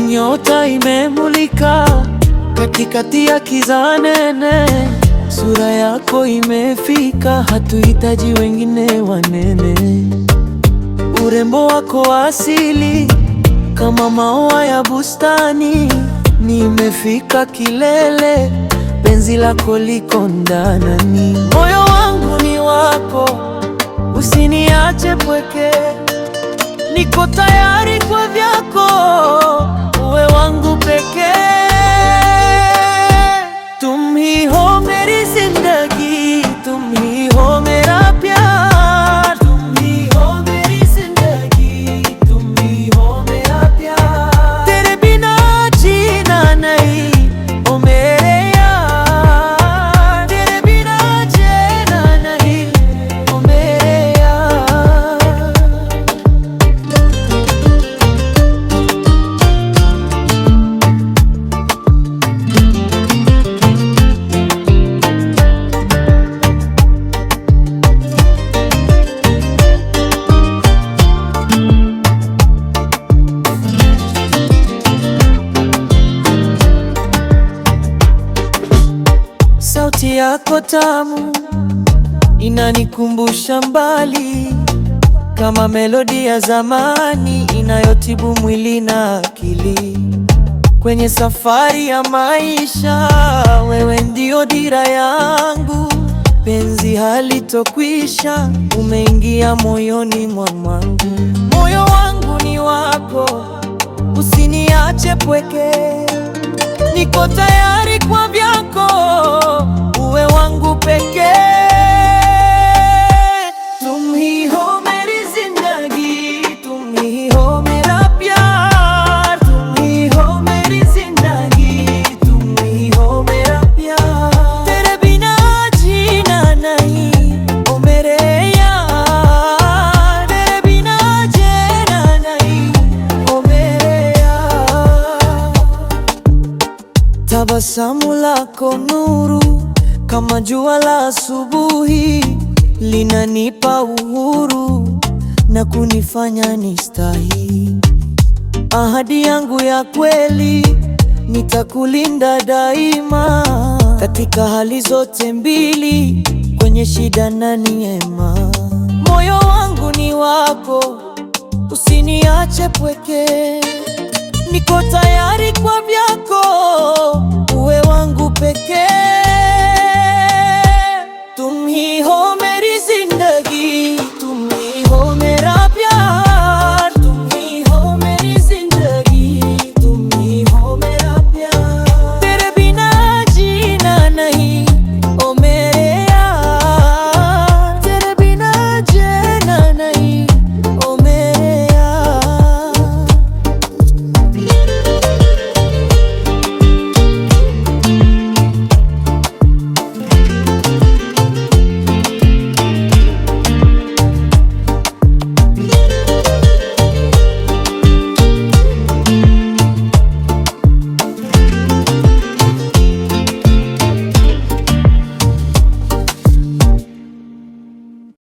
Nyota imemulika katikati ya kiza nene, sura yako imefika, hatuhitaji wengine wanene. Urembo wako asili kama maua ya bustani, nimefika kilele, penzi lako liko ndani. Moyo wangu ni wako, usiniache pweke, niko tayari kwa vyako, uwe wangu pekee। तुम ही हो मेरी जिंदगी, तुम ही हो मेरा प्यार, तुम ही हो मेरी जिंदगी, तुम ही हो मेरा प्यार। तेरे बिना जीना नहीं ओ मेरे यार, तेरे बिना जीना नहीं ओ मेरे यार। Sauti yako tamu inanikumbusha mbali, kama melodi ya zamani inayotibu mwili na akili. Kwenye safari ya maisha, wewe ndio dira yangu, penzi halitokwisha, umeingia moyoni mwangu. Moyo wangu ni wako, usiniache pweke, niko tayari kwa vyako, uwe wangu pekee। तुम ही हो मेरी जिंदगी, तुम ही हो मेरा प्यार, तुम ही हो मेरी जिंदगी, तुम ही हो मेरा प्यार। तेरे बिना जीना नहीं ओ मेरे यार, तेरे बिना जीना नहीं ओ मेरे यार। Tabasamu lako nuru kama jua la asubuhi, linanipa uhuru na kunifanya nistahi. Ahadi yangu ya kweli, nitakulinda daima, katika hali zote mbili, kwenye shida na neema. Moyo wangu ni wako, usiniache pweke, niko tayari kwa vyako, uwe wangu pekee।